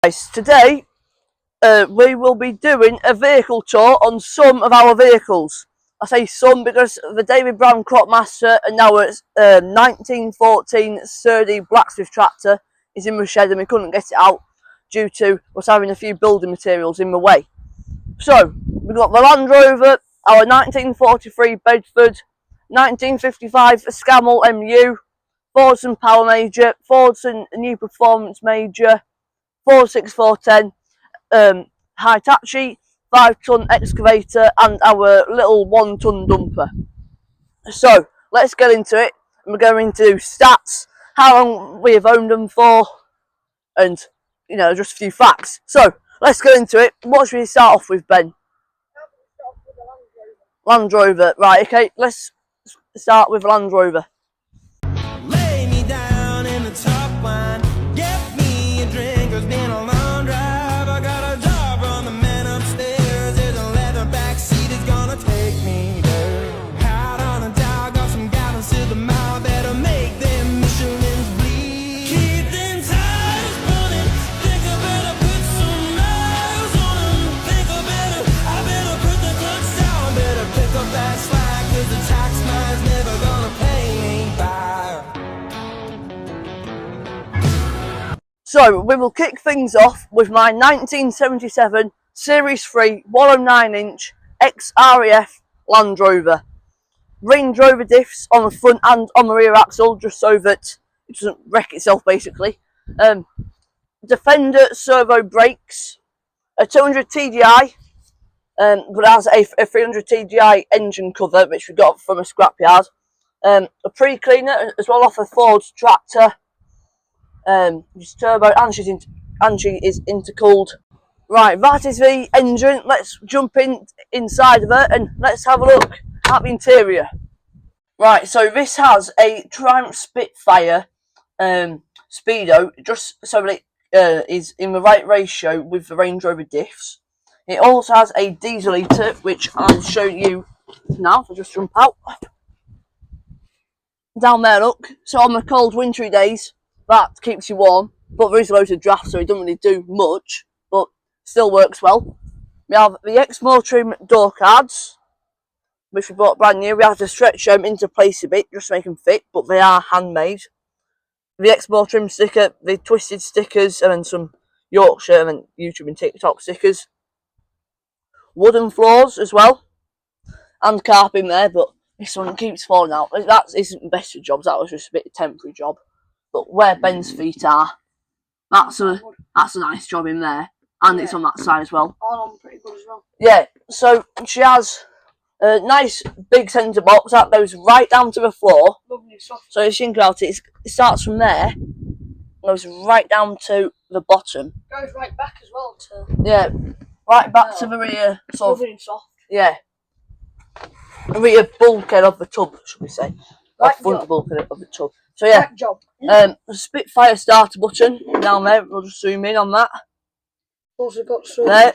Guys, today we will be doing a vehicle tour on some of our vehicles. I say some because the David Brown Cropmaster and now it's 1914 sturdy blacksmith tractor is in the shed and we couldn't get it out due to us having a few building materials in the way. So we've got the Land Rover, our 1943 Bedford, 1955 Scammell MU, Fordson Power Major, Fordson New Performance Major, 46410 Hitachi 5-ton excavator and our little 1-ton dumper. So let's get into it. We're going to do stats, how long we have owned them for, and just a few facts. So let's get into it. What should we start off with, Ben? Land Rover. Right, okay, let's start with Land Rover. Lay me down in the top line, get me a drink, it's been a long drive. I got a job from the man upstairs, there's a leather back seat, it's gonna take me there. Out on a dial, got some gallons to the mile, better make them Michelin's bleed. Keep them tires running, think I better put some miles on them. Think I better put the clutch down, better pick up that slack, cause the tax man's never gonna pay me back. So we will kick things off with my 1977 Series 3 109-inch XRAF Land Rover. Range Rover diffs on the front and on the rear axle just so that it doesn't wreck itself basically. Defender servo brakes, a 200 TDI, but it has a 300 TDI engine cover which we got from a scrapyard. A pre-cleaner as well off a Ford tractor. Just turbo and she is intercooled. Right, that is the engine. Let's jump inside of it and let's have a look at the interior. Right, so this has a Triumph Spitfire speedo, just so that it is in the right ratio with the Range Rover diffs. It also has a diesel eater, which I'll show you now. If I just jump out. Down there, look. So on the cold wintry days, that keeps you warm, but there is loads of draft, so it doesn't really do much, but still works well. We have the Exmoor trim door cards, which we bought brand new. We have to stretch them into place a bit just to make them fit, but they are handmade. The Exmoor trim sticker, the twisted stickers, and then some Yorkshire and YouTube and TikTok stickers. Wooden floors as well, and carpet in there, but this one keeps falling out. That isn't the best of jobs, that was just a bit of a temporary job. But where Ben's feet are, that's a nice job in there, and it's on that side as well. All on pretty good as well. Yeah, so she has a nice big centre box that goes right down to the floor. Lovely soft. So if you think about it, it starts from there, goes right down to the bottom. Goes right back as well to. Yeah, right back to the rear, sort of. Lovely and soft. Yeah, the rear bulkhead of the tub, should we say? Right Front job. bulkhead of the tub. So yeah. Right job. The Spitfire starter button down there, we'll just zoom in on that. Also got some. There.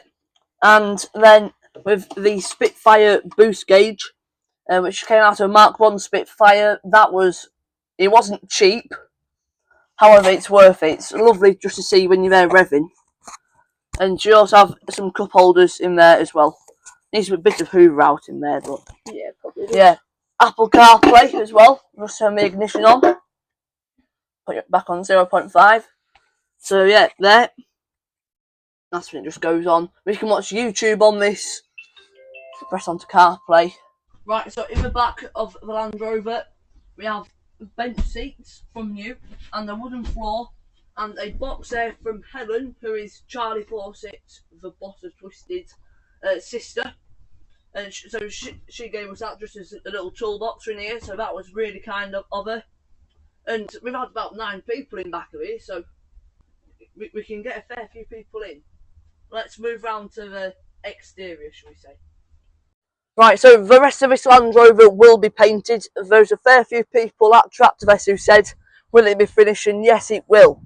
And then with the Spitfire boost gauge, which came out of a Mark 1 Spitfire, it wasn't cheap, however it's worth it. It's lovely just to see when you're there revving. And you also have some cup holders in there as well. Needs a bit of hoover out in there, but Yeah, probably. Does. yeah. Apple CarPlay as well, just turn the ignition on. Put it back on 0.5. So yeah, there. That's when it just goes on. We can watch YouTube on this. Press onto CarPlay. Right, so in the back of the Land Rover, we have bench seats from new, and a wooden floor, and a box there from Helen, who is Charlie Fawcett, the boss of Twisted, sister. And so she gave us that just as a little toolbox in here, so that was really kind of her. And we've had about 9 people in back of here, so we can get a fair few people in. Let's move round to the exterior, shall we say. Right, so the rest of this Land Rover will be painted. There's a fair few people at Tractorvest who said, will it be finished? And yes, it will.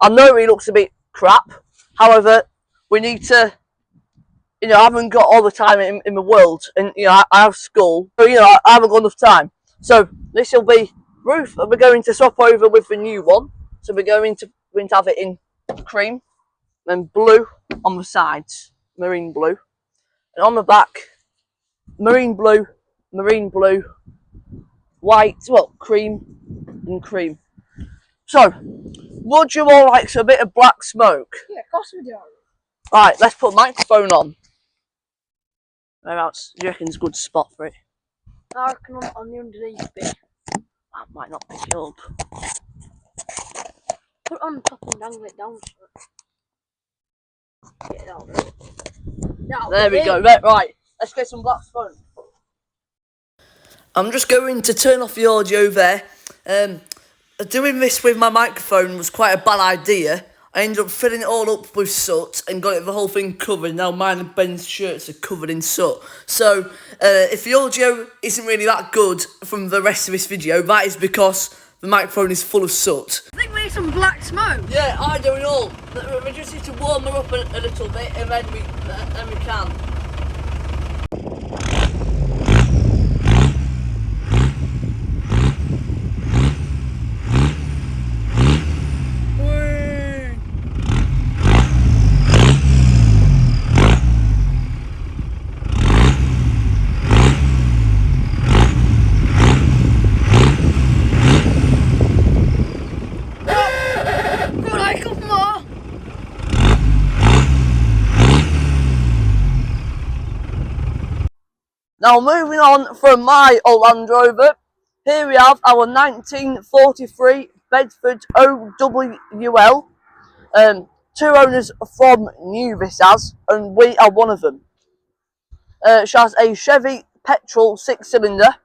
I know it looks a bit crap, however, we need to, I haven't got all the time in the world, and I have school, so I haven't got enough time. So this will be roof. We're going to swap over with the new one, so we're going to have it in cream. then blue on the sides, marine blue, and on the back, marine blue, white, well, cream and cream. So, would you all like a bit of black smoke? Yeah, of course we do. Right, let's put microphone on. Whereabouts do you reckon's a good spot for it? I reckon on the underneath bit. That might not pick it up. Put it on top and dangle it down. Yeah, that'll do. There we go. Right, let's get some black smoke. I'm just going to turn off the audio there. Doing this with my microphone was quite a bad idea. I ended up filling it all up with soot and got the whole thing covered. Now mine and Ben's shirts are covered in soot. So if the audio isn't really that good from the rest of this video, that is because the microphone is full of soot. I think we need some black smoke. Yeah, I do it all. We just need to warm her up a little bit and then we can. Now moving on from my old Land Rover, here we have our 1943 Bedford OWL. Two owners from New this has, and we are one of them. She has a Chevy petrol 6-cylinder,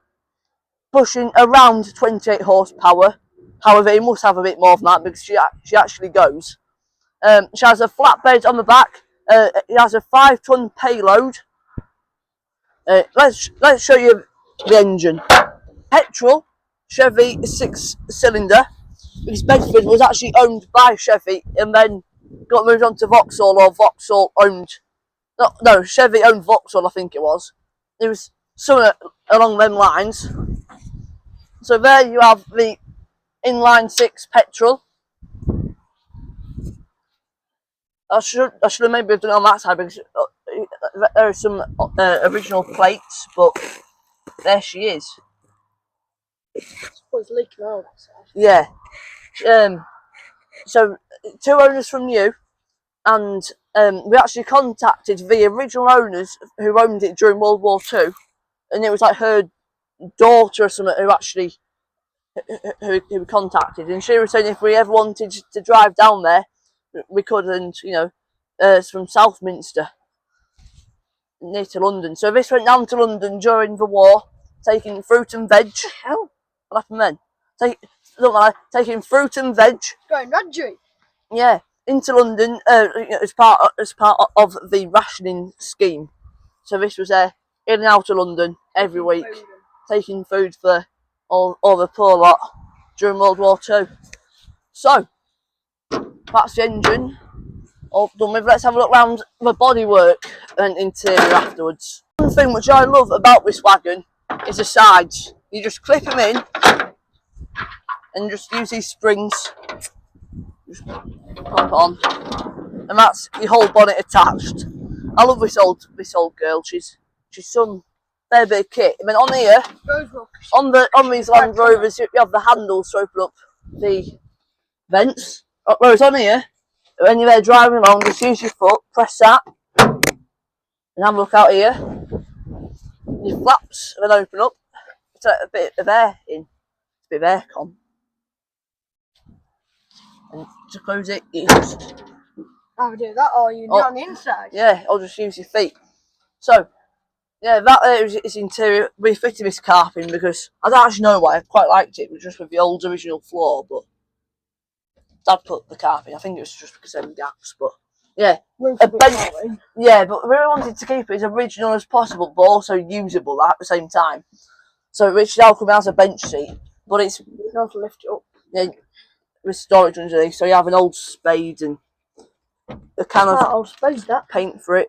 pushing around 28 horsepower. However, it must have a bit more than that because she actually goes. She has a flatbed on the back. It has a 5-ton payload. Let's show you the engine. Petrol, Chevy 6-cylinder. Because Bedford was actually owned by Chevy and then got moved on to Vauxhall, or Vauxhall owned. No, Chevy owned Vauxhall, I think it was. It was somewhere along them lines. So there you have the inline 6 petrol. I should have maybe done it on that side because there are some original plates, but there she is. It's leaking out that side. Yeah. So two owners from New, and we actually contacted the original owners who owned it during World War II, and it was like her daughter or something who actually who we contacted, and she was saying if we ever wanted to drive down there, we could, and you know, it's from Southminster, near to London. So this went down to London during the war, taking fruit and veg. What the hell? What happened then? Taking fruit and veg. Going Radji. Yeah, into London as part of the rationing scheme. So this was in and out of London every week, taking food for all the poor lot during World War II. So that's the engine all done with. Let's have a look round the bodywork and interior afterwards. One thing which I love about this wagon is the sides. You just clip them in and just use these springs, just pop on, and that's your whole bonnet attached. I love this old girl. She's some fair bit of kit. And then on here, on these Land Rovers, you have the handles to open up the vents. Whereas on here, when you're there driving along, just use your foot, press that, and have a look out here. Your flaps then open up to let a bit of air in, a bit of aircon. And to close it, you just Either do that or you do it on the inside. Yeah, or just use your feet. So, yeah, that is its interior. We fitted this carping because I don't actually know why. I quite liked it, but just with the old original floor. But Dad put the carping. I think it was just because of the gaps. But yeah, yeah, but we really wanted to keep it as original as possible, but also usable at the same time. So which now comes as a bench seat, but it's You have to lift it up. Yeah, with storage underneath. So you have an old spade and a can of Old spade, that. paint for it.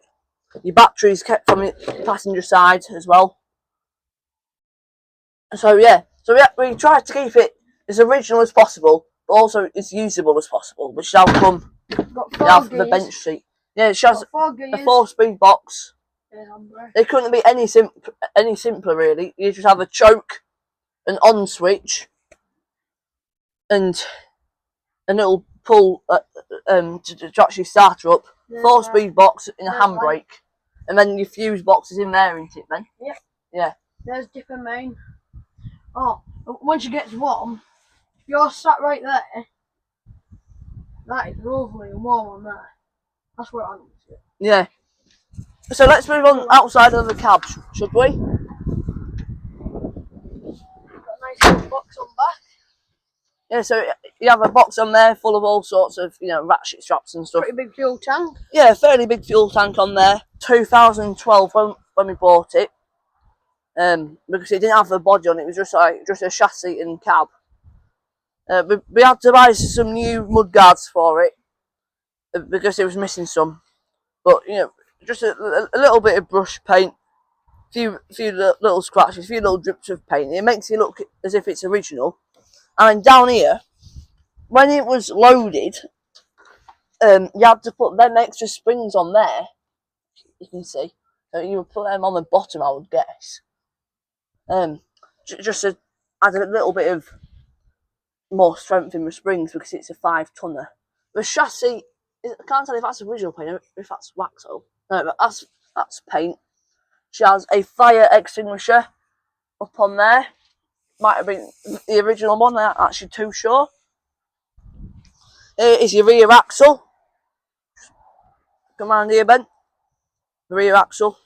Your battery's kept on the passenger side as well. So yeah, we tried to keep it as original as possible, but also as usable as possible, which shall come Got You 4 have gears. the bench seat. Yeah, she has Got 4 gears. a 4-speed box. Handbrake. It couldn't be any simpler, really. You just have a choke, an on switch, and it'll pull to actually start her up. There's 4-speed box in a there's handbrake, and then your fuse box is in there, isn't it? Then. Yep. Yeah. There's dip and main. Oh, once you get warm, if you're sat right there, that is lovely and warm on there. That's where I want it. Yeah. So let's move on outside of the cab, should we? Got a nice little box on back. Yeah. So you have a box on there full of all sorts of ratchet straps and stuff. Pretty big fuel tank. Yeah, fairly big fuel tank on there. 2012 when we bought it. Because it didn't have a body on it, it was just a chassis and cab. We had to buy some new mudguards for it because it was missing some. But just a little bit of brush paint, few little scratches, a few little drips of paint. It makes it look as if it's original. And down here, when it was loaded, you had to put them extra springs on there. You can see, so you would put them on the bottom, I would guess. Just to add a little bit of more strength in the springs because it's a 5-tonner. The chassis, I can't tell if that's original paint or if that's wax. No, but that's paint. She has a fire extinguisher up on there. Might have been the original one, I'm not actually too sure. Here is your rear axle. Come around here, Ben. The rear axle.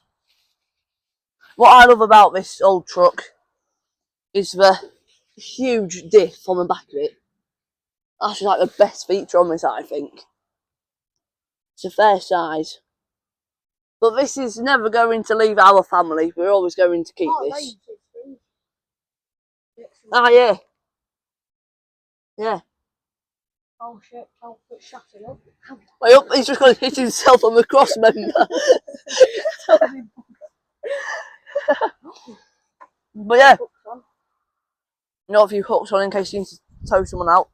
What I love about this old truck is the huge diff on the back of it. That's like the best feature on this, I think. It's a fair size. But this is never going to leave our family. We're always going to keep this. Ah, yeah. Yeah. Oh shit, I'll put shutting up. Way up, he's just going to hit himself on the cross member. But yeah, a few hooks on in case you need to tow someone out.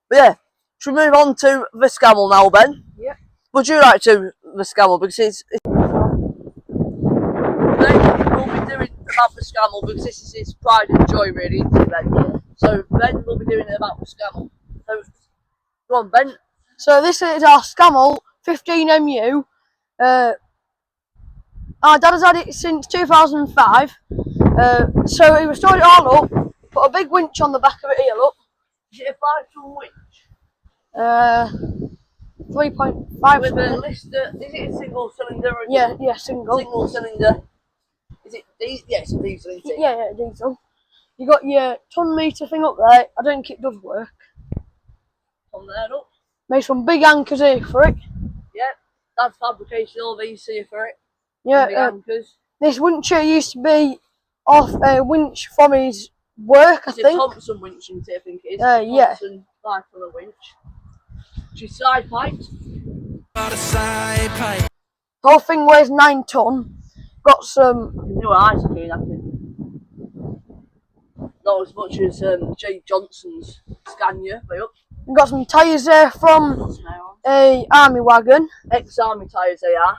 But yeah, should we move on to the Scammell now, Ben? Yep. Would you like to the Scammell because it's today we'll be doing about the Scammell because this is his pride and joy, really, isn't it, Ben? Yeah. So Ben will be doing it about the Scammell. So go on, Ben. So this is our Scammell 15MU. Our dad has had it since 2005. So he restored it all up, put a big winch on the back of it here, look. Is it a 5-ton winch? 3.5. With a lister, is it a single cylinder? Or Yeah, single. Single cylinder. Is it diesel? Yeah, it's a diesel, isn't it? Yeah, diesel. You got your ton meter thing up there. I don't think it does work. On there, look. Made some big anchors here for it. Yeah, that's fabrication, all these here for it. Yeah, Big anchors. this winch here used to be off a winch from his work, I It's a think. Thompson winch, isn't it, I think it is. Yeah. Thompson 5-tonner winch. She's side piped. The whole thing weighs 9 ton. Got some. Your eyes are keen, I think. Not as much as Jay Johnson's Scania, way up. Got some tyres there from a army wagon. Ex-army tyres they are.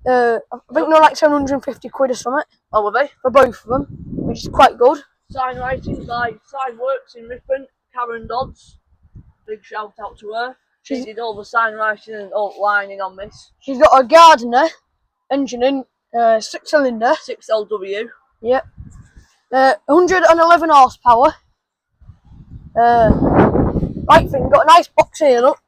I think they're like 750 quid or something Oh, were they? for both of them, which is quite good. Sign writing by Sign Works in Ripon, Karen Dodds. Big shout out to her. She did all the sign writing and all lining on this. She's got a Gardner engine in, 6-cylinder. 6LW. Yep. 111 horsepower. Right thing, got a nice box here, look.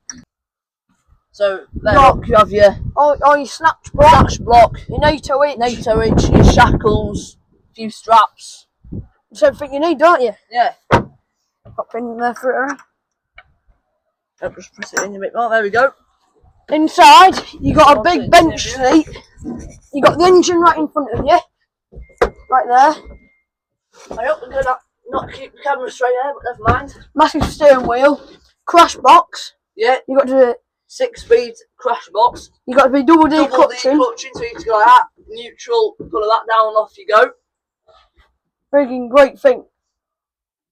So there, look, you have your All your snatch block, block, your NATO hitch. NATO hitch, your shackles, a few straps. That's everything you need, don't you? Yeah. Got pin in there for it around. I'll just press it in a bit more. There we go. Inside, you got a big bench seat. You got the engine right in front of you. Right there. I hope we're gonna not keep the camera straight there, but never mind. Massive steering wheel. Crash box. Yeah. You got to 6-speed crash box. You got to be double D Double D clutching. clutching, so you have to go like that. Neutral, pull that down, off you go. Frigging great thing.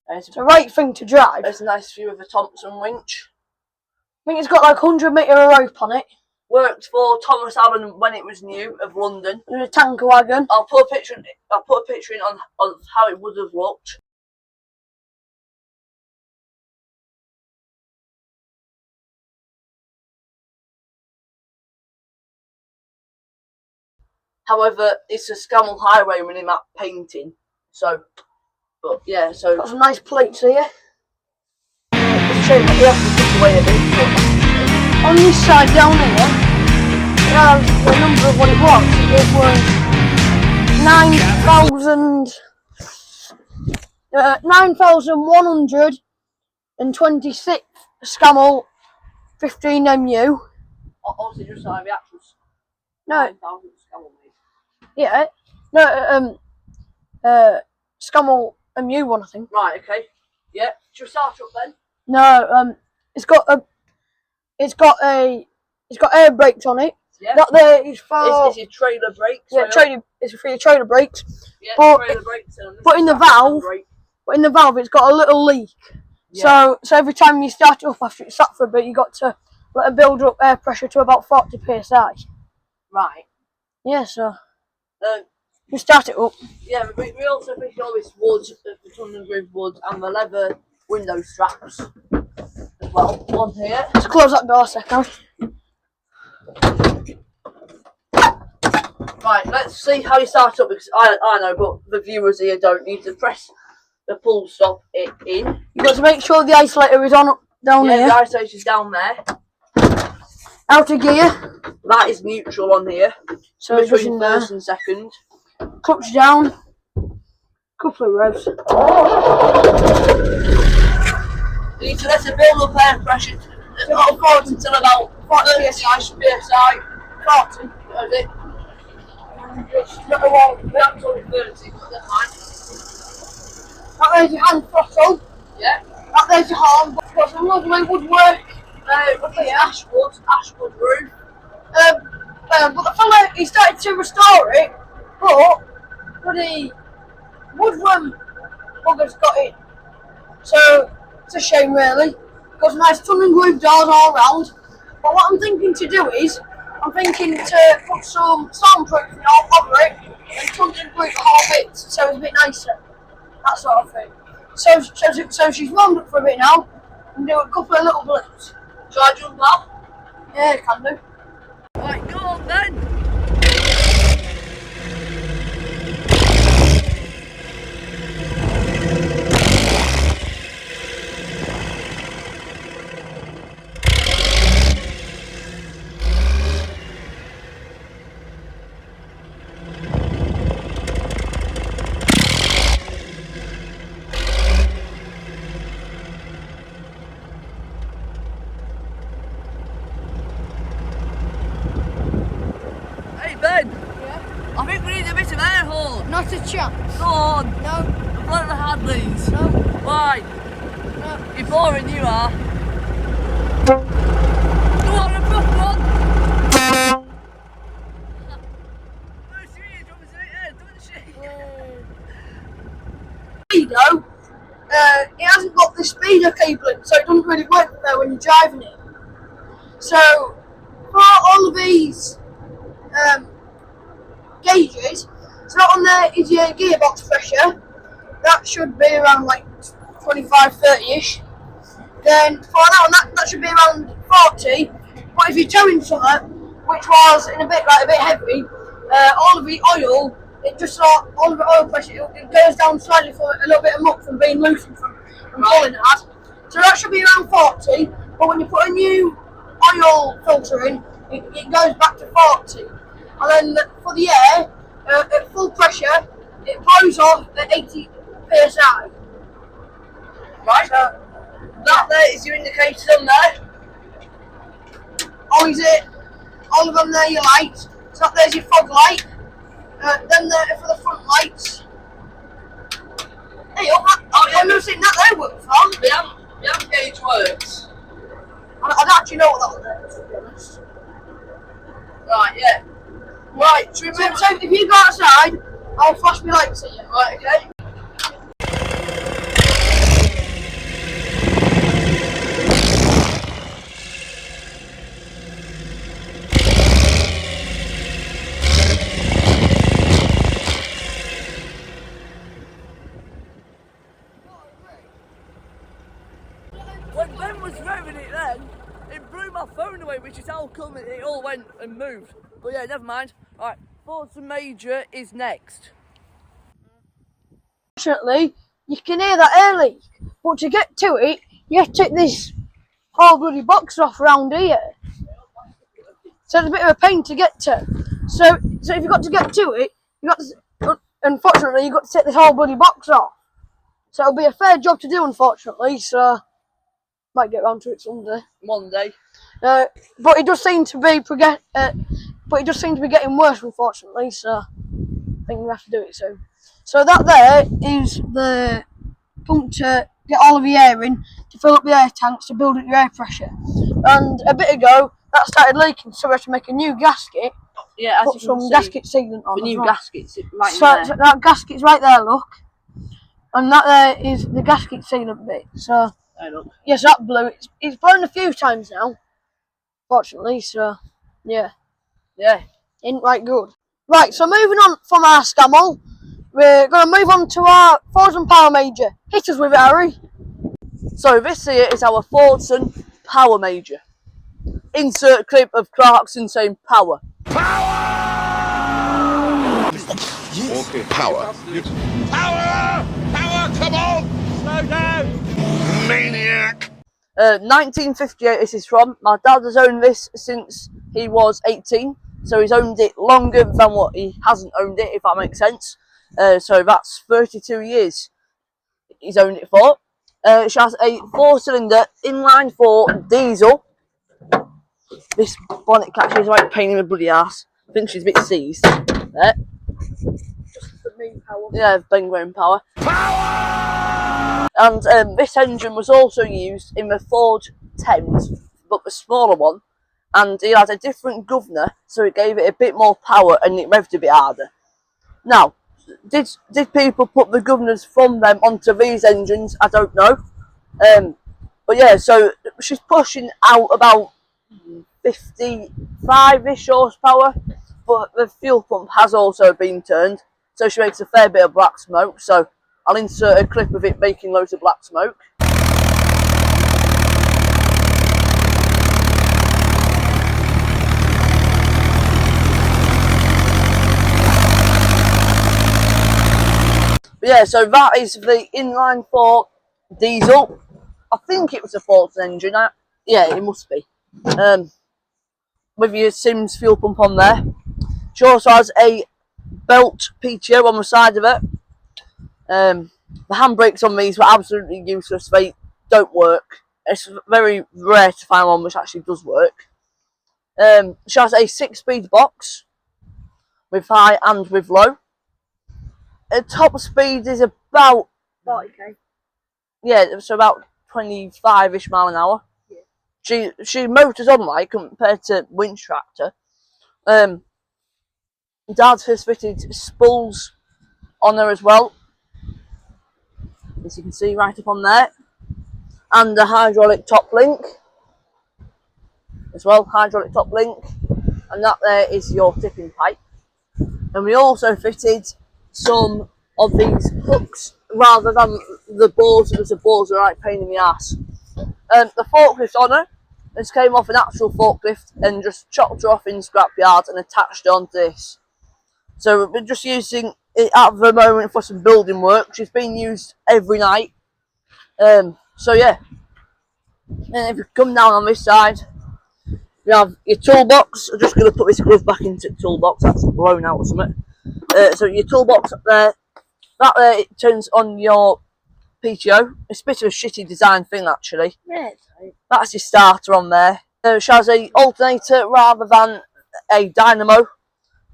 There's It's a right thing to drive. a nice view of the Thompson winch. think it's got like 100-metre rope on it. Worked for Thomas Allen when it was new of London. There's a tanker wagon. I'll put a picture in on how it would have looked. However, it's a Scammell Highway minimap painting. So, but yeah, so Got some nice plates here. it's a shame that you have to put away a bit. But On this side down here, it has the number of what it was. It was 9,126 Scammell 15MU. obviously, just like the actual No, 9,000 Scammell made. yeah, no, Scammell MU one, I think. Right, okay. Yeah, should we start up then? No, it's got air brakes on it. Yeah. That there is for It's your trailer brakes. it's for your trailer brakes. Yeah, but trailer brakes. And but in the valve, But in the valve, it's got a little leak. Yeah. So every time you start it up after it's sat for a bit, you got to let it build up air pressure to about 40 psi. Right. Yeah, so you start it up. Yeah, we also fitted all this wood, the tunnel groove wood, and the leather window straps as well on here. Let's close that door a second. Right, let's see how you start up, because I know, but the viewers here don't need to press the pull stop it in. You've got to make sure the isolator is on down Yeah, here. the isolator's down there. Out of gear. That is neutral on here. So it's Between in there. first and second. Clutch down. Couple of revs. You need to let it build up air pressure until about 40 psi. 40. That was it. That's only 30, but never mind. That there's your hand throttle. Yeah. That there's your horn. But got some lovely woodwork. Ashwood roof. But the fella, he started to restore it, but the woodworm buggers got in. So it's a shame, really. Got some nice tunnel and groove doors all round. But what I'm thinking to do is, I'm thinking to put some soundproofing all over it and tunnel and groove the whole bit, so it's a bit nicer. That sort of thing. So she's warmed up for a bit now, and do a couple of little blips. Shall I jump out? Yeah, can do. Right, go on then. Ben, Yeah? I think we need a bit of air horn. Not a chance. Go on. No. I've learned the Hadleys. No. Why? No. You're boring, you are. Go on, a proper one. No, she is, don't she? Speedo, it hasn't got the speedo cabling, so it doesn't really work there when you're driving it. So, for all of these gauges, so on there is your gearbox pressure. That should be around like 25-30ish. Then for that should be around 40. But if you're towing something, which was in a bit heavy, all of the oil, all of the oil pressure, it goes down slightly for a little bit of muck from being loosened from pulling that. So that should be around 40. But when you put a new oil filter in, it goes back to 40. And then for the air, at full pressure, it blows off at 80 psi. Right. So, That there is your indicator on there. All of them there, your lights. So there's your fog light. Then there for the front lights. Hey, I've never seen that there work before. The amp gauge works. I don't actually know what that was, to be honest. Right, yeah. Right, should we So move? if you go outside, I'll flash my lights at you. Right, okay. went and moved. But yeah, never mind. Right, Fortune Major is next. Unfortunately, you can hear that air leak, but to get to it, you have to take this whole bloody box off round here. So it's a bit of a pain to get to. So if you've got to get to it, you got to, unfortunately, you've got to take this whole bloody box off. So it'll be a fair job to do, unfortunately. So might get round to it someday. One day. But it does seem to be getting worse, unfortunately. So I think we have to do it soon. So that there is the pump to get all of the air in, to fill up the air tanks, to build up your air pressure. And a bit ago, that started leaking, so we had to make a new gasket. Yeah, as put you can some see, gasket sealant on. the new well. gaskets right in So there. that gasket's right there, look. And that there is the gasket sealant bit. So There, look. yes, that blew. It's blown a few times now, fortunately. So yeah, ain't right good. Right, so moving on from our scammel, we're going to move on to our Fortune Power Major. Hit us with it, Harry. So this here is our Fortune Power Major. Insert clip of Clarkson saying power. Okay. Power. Power! Power! Come on! Slow down! Maniac! 1958 this is from. My dad has owned this since he was 18, so he's owned it longer than what he hasn't owned it, if that makes sense. So that's 32 years he's owned it for. It has a 4-cylinder inline 4 diesel. This bonnet catcher is right pain in the bloody ass. I think she's a bit seized. There. Yeah, bang power. And this engine was also used in the Ford Thames, but the smaller one. And it had a different governor, so it gave it a bit more power and it revved a bit harder. Now, did people put the governors from them onto these engines? I don't know. But yeah, so she's pushing out about 55-ish horsepower, but the fuel pump has also been turned, so she makes a fair bit of black smoke. So I'll insert a clip of it making loads of black smoke. But yeah, so that is the inline 4 diesel. I think it was a Fortune engine. Yeah, it must be. With your Sims fuel pump on there. She also has a belt PTO on the side of it. The handbrakes on these were absolutely useless. They don't work. It's very rare to find one which actually does work. She has a 6-speed box with high and with low. Her top speed is about 40k. Yeah, so about 25-ish mile an hour. Yeah. She motors on like compared to winch tractor. Dad has fitted spools on her as well, as you can see right up on there, and a hydraulic top link as well, hydraulic top link, and that there is your tipping pipe. And we also fitted some of these hooks rather than the balls, because the balls are right pain in the ass. The forklift on her has came off an actual forklift and just chopped her off in scrapyard and attached it onto this. So we're just using it at the moment for some building work. She's being used every night. So yeah. And if you come down on this side, you have your toolbox. I'm just going to put this glove back into the toolbox. That's blown out or something. So your toolbox up there. That there, it turns on your PTO. It's a bit of a shitty design thing actually. Yeah. That's your starter on there. She has a alternator rather than a dynamo.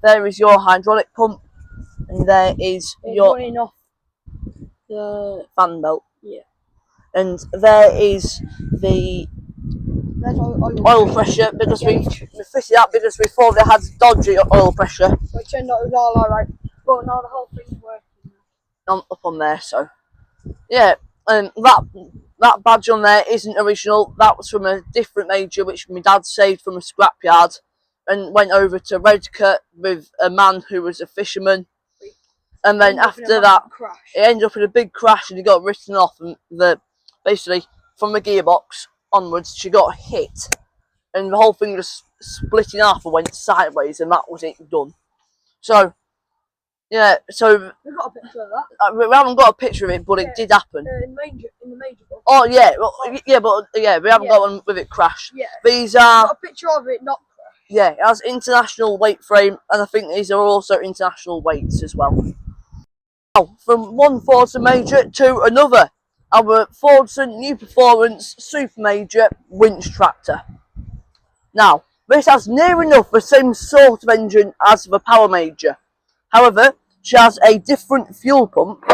There is your hydraulic pump, and there is your running off the fan belt. Yeah. And there is the oil pressure, because we fitted that because we thought they had dodgy oil pressure. So it turned out it was all alright, but now the whole thing's working. Up on there, so yeah. And that badge on there isn't original. That was from a different major which my dad saved from a scrapyard and went over to Redcut with a man who was a fisherman. And then after that, it ended up in a big crash and he got written off. And basically from the gearbox onwards, she got hit, and the whole thing just split in half and went sideways, and that was it, done. So, yeah, so We've got a picture of that. we haven't got a picture of it, but it did happen. In the major book. Oh yeah, well, yeah, but yeah, we haven't got one with it crashed. Yeah. These We've are, got a picture of it not crashed. yeah, it has international weight frame, and I think these are also international weights as well. Now, from one Fordson Major to another, our Fordson New Performance Super Major winch tractor. Now, this has near enough the same sort of engine as the Power Major. However, she has a different fuel pump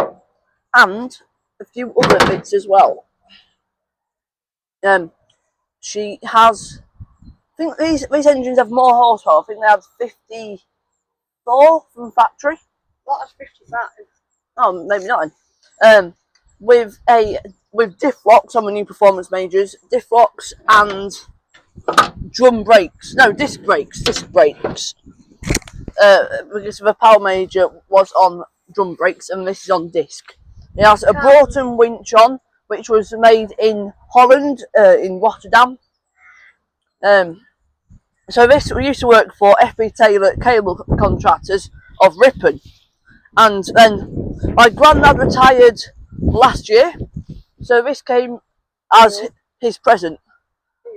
and a few other bits as well. She has, I think these engines have more horsepower. I think they have 54 from factory. Well, that's 55. Oh, maybe not. With diff locks on the New Performance Majors, diff locks and drum brakes. No, disc brakes. Because the Power Major was on drum brakes and this is on disc. It has a Broughton winch on, which was made in Holland, in Rotterdam. So this we used to work for FB Taylor Cable Contractors of Ripon, and then my granddad retired last year, so this came as his present.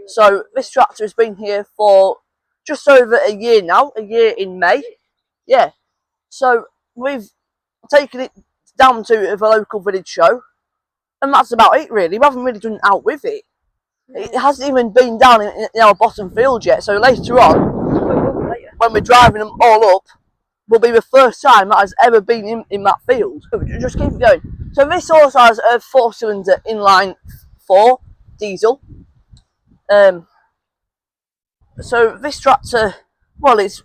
So this tractor has been here for just over a year now, a year in May. Yeah, so we've taken it down to the local village show, and that's about it really. We haven't really done out with it. It hasn't even been down in our bottom field yet, so later on, when we're driving them all up, will be the first time that has ever been in that field. Just keep it going. So this also has a 4-cylinder inline 4 diesel. So this tractor, well, it's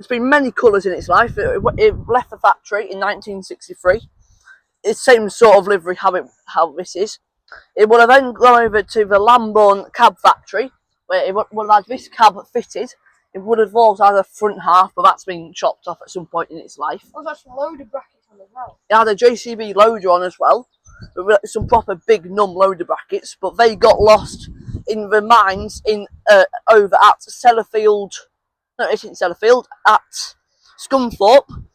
been many colours in its life. It left the factory in 1963. It's the same sort of livery how this is. It would have then gone over to the Lambourne cab factory, where it would have had this cab fitted. It would have also had a front half, but that's been chopped off at some point in its life. There's actually a load of brackets on as well. It had a JCB loader on as well, with some proper big num loader brackets, but they got lost in the mines in over at Sellafield. No, it isn't Sellafield, at Scunthorpe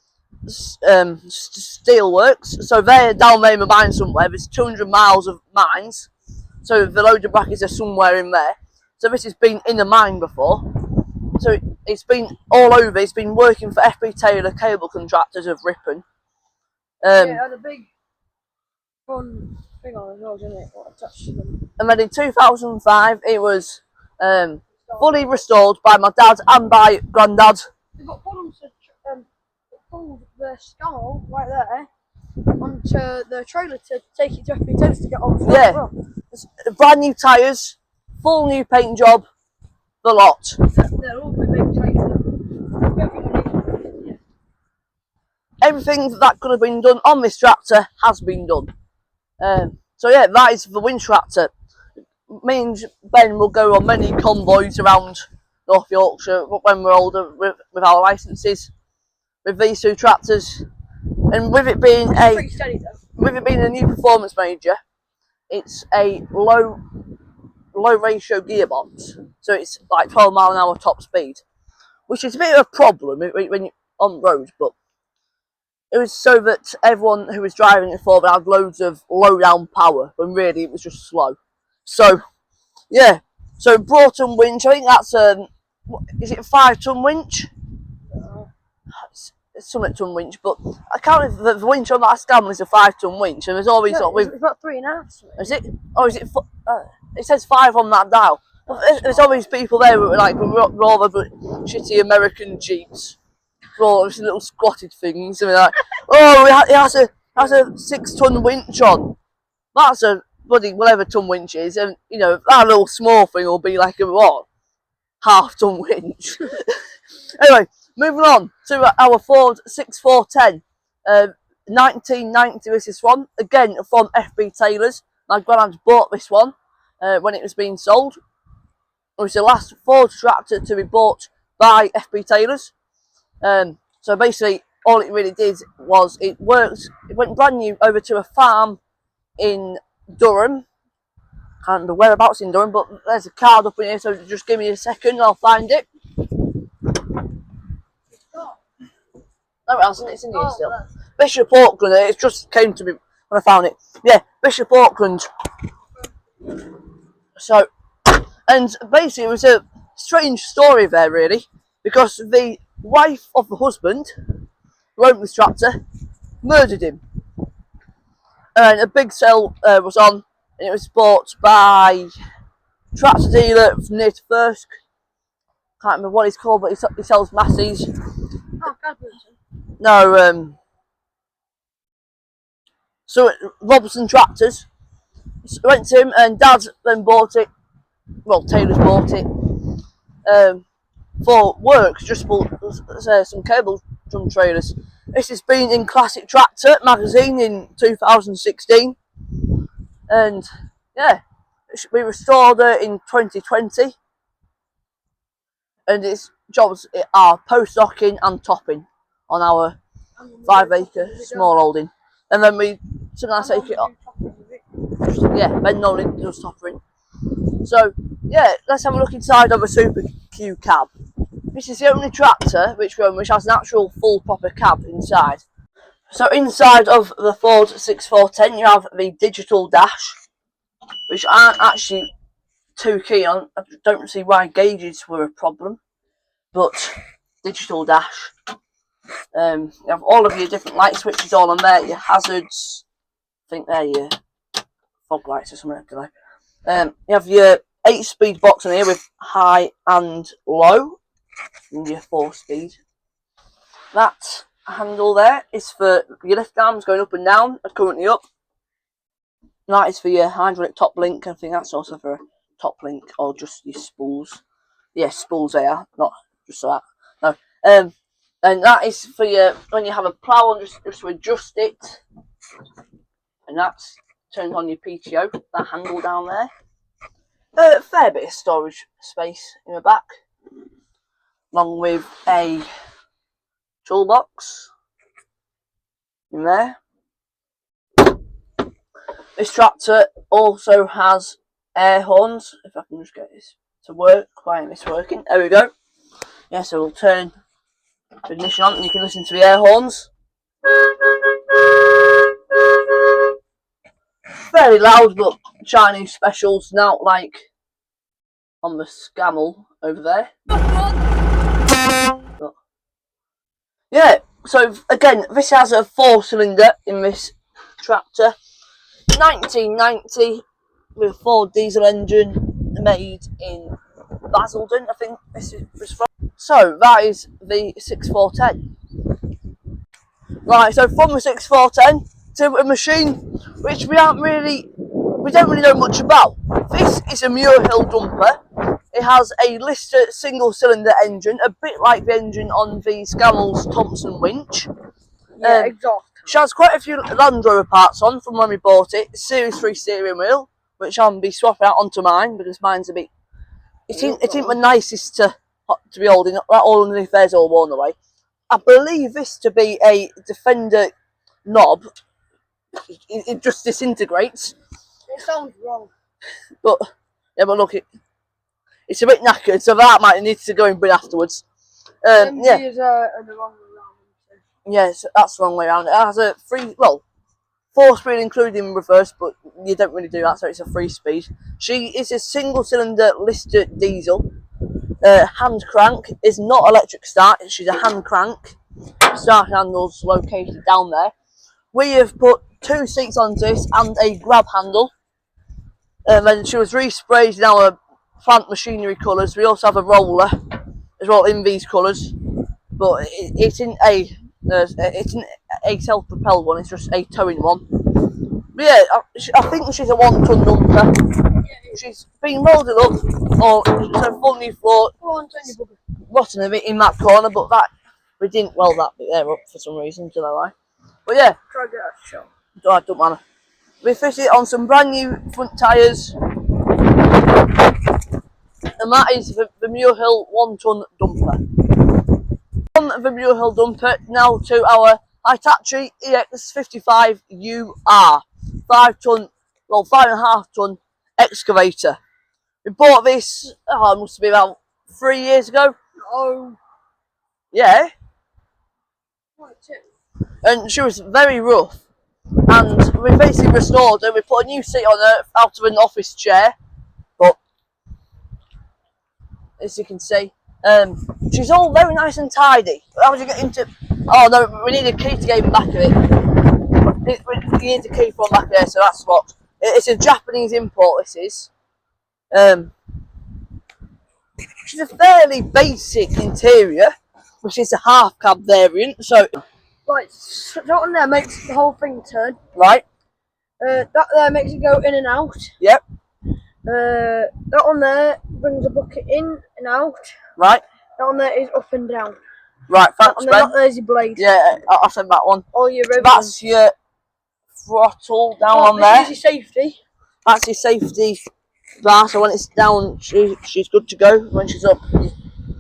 Steelworks. So they're down there in the mine somewhere. There's 200 miles of mines, so the loader brackets are somewhere in there. So this has been in the mine before. So it's been all over. It's been working for FB Taylor Cable Contractors of Ripon. Yeah, it had a big front thing on as well, didn't it? What attached to them. And then in 2005, it was fully restored by my dad and by granddad. They've got problems to pull the skull right there onto the trailer to take it to FB Taylor to get off. Yeah, well. brand new tyres, full new paint job, the lot. They're all the big tyres. Everything that could have been done on this tractor has been done. So yeah, that is the winch tractor. Means Ben will go on many convoys around North Yorkshire when we're older with our licences with these two tractors. And with it being Pretty steady though. a New Performance Major, it's a low ratio gearbox, so it's like 12 mile an hour top speed, which is a bit of a problem when you're on road, but it was so that everyone who was driving it before had loads of low down power, when really it was just slow. So yeah, so Broughton winch, I think that's is it a 5-ton winch? It's something ton winch, but I counted the winch on that scam is a 5-ton winch, and there's always it's about 3.5. Is it? Oh, is it? It says 5 on that dial. There's always people there who are like rather shitty American Jeeps, all those little squatted things, and they're like, oh, it has a 6-ton winch on. That's a bloody whatever ton winch is, and you know that little small thing will be like a what, half-ton winch. Anyway, moving on to our Ford 6410, 1990. This is one again from FB Taylor's. My granddad bought this one when it was being sold. It was the last Ford tractor to be bought by FB Taylor's. So basically, all it really did was it worked. It went brand new over to a farm in Durham. Can't remember whereabouts in Durham, but there's a card up in here. So just give me a second, I'll find it. No, it hasn't. It's in here still. Bishop Auckland. It just came to me when I found it. Yeah, Bishop Auckland. So, and basically it was a strange story there, really, because the wife of the husband who owned this tractor murdered him. And a big sale was on, and it was bought by a tractor dealer from near to Thirsk. Can't remember what he's called, but he sells Massey's. Oh, No, so Robertson Tractors. So I went to him, and Dad then bought it. Well, Taylor's bought it for work. Just bought some cable drum trailers. This has been in Classic Tractor magazine in 2016, and yeah, we restored it in 2020, and its jobs are post docking and topping on our 5 acre small holding, and then we sometimes take it up. Yeah, Ben Nolan does topping. So yeah, let's have a look inside of a Super Q cab. This is the only tractor which has an actual full proper cab inside. So inside of the Ford 6410 you have the digital dash, which I aren't actually too keen on. I don't see why gauges were a problem, but digital dash. You have all of your different light switches all on there, your hazards, I think they're your fog lights or something like that. You have your 8-speed box in here with high and low, and your 4-speed. That handle there is for your lift arms going up and down, are currently up. That is for your hydraulic top link. I think that's also for a top link, or just your spools. Yeah, spools they are, not just so that. No. And that is for your, when you have a plough on, just to adjust it. And that's turns on your PTO, that handle down there. A fair bit of storage space in the back, along with a toolbox in there. This tractor also has air horns. If I can just get this to work, why am I working? There we go. Yeah, so we'll turn the ignition on and you can listen to the air horns. Fairly loud, but Chinese specials, not like on the Scammell over there. But yeah, so again, this has a 4-cylinder in this tractor. 1990 with a Ford diesel engine made in Basildon, I think this was from. So that is the 6410. Right, so from the 6410 to a machine which we don't really know much about. This is a Muirhill dumper. It has a Lister single cylinder engine, a bit like the engine on the Scammell's Thompson winch. Yeah, exhaust. She has quite a few Land Rover parts on from when we bought it. Series 3 steering wheel, which I'll be swapping out onto mine because mine's a bit. It ain't the nicest to be holding. That all underneath there's all worn away. I believe this to be a Defender knob. It just disintegrates. It sounds wrong. But yeah, but look, it's a bit knackered, so that might need to go in bin afterwards. Yeah. Is the wrong way around. Yes, that's the wrong way around. It has a 4-speed including reverse, but you don't really do that, so it's a 3-speed. She is a single cylinder Lister diesel. Hand crank is not electric start, she's a hand crank. Start handle's located down there. We have put 2 seats onto this and a grab handle. And she was resprayed in our plant machinery colours. We also have a roller as well in these colours, but it's in a self-propelled one. It's just a towing one. But yeah, I think she's a 1-ton dumper. She's been welded up, or so full new floor. Rotten a bit in that corner, but that we didn't weld that bit there up for some reason. Don't know why. But yeah, Try to get that shot. Don't matter. We fitted it on some brand new front tyres, and that is the Muirhill 1-ton dumper. From the Muirhill dumper now to our Hitachi EX55UR 5-ton, well 5.5-ton excavator. We bought this, it must be about 3 years ago. Oh. Yeah. What? and she was very rough. And we basically restored her. We put a new seat on her out of an office chair, but as you can see, she's all very nice and tidy. How would you get into? Oh no, we need a key to get in back of it. You need the key from back there, so that's what. It's a Japanese import. This is. She's a fairly basic interior, which is a half cab variant. So, Right, so that one there makes the whole thing turn. right, That there makes it go in and out. yep, That one there brings the bucket in and out. right, That one there is up and down. right. That Thanks, one there, Ben. there's your blade. Yeah, I'll send that one. All your ribbons. That's your throttle down on this there. is your safety. That's your safety bar. So when it's down, she's good to go. When she's up, And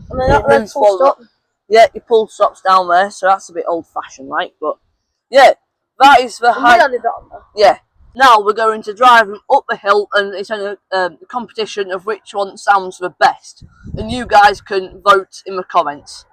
then that there's full stop. Yeah, your pull stop's down there, so that's a bit old-fashioned, like. But yeah, that is the height. I did that on there. Yeah. Now we're going to drive them up the hill, and it's a competition of which one sounds the best. And you guys can vote in the comments.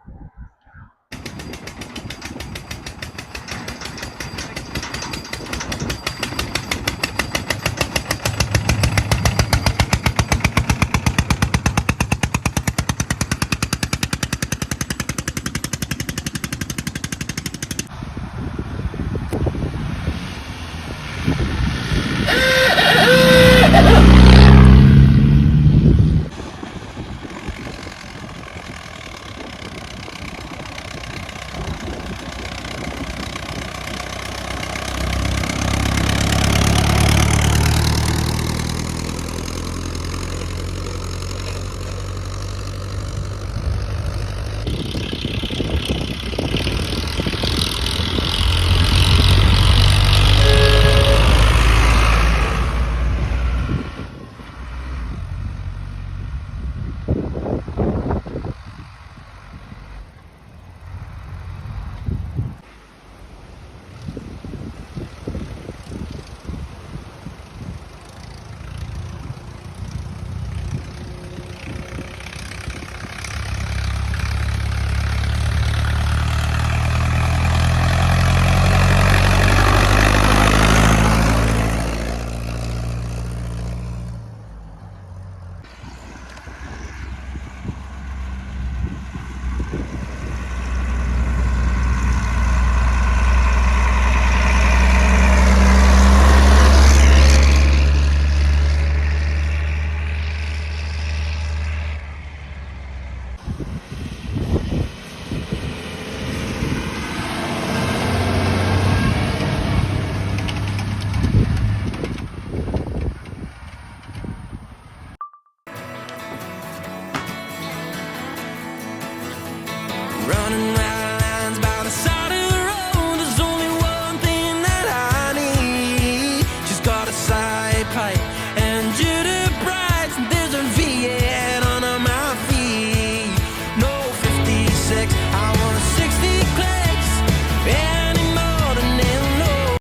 Running round lines by the side of the road. There's only one thing that I need. She's got a side pipe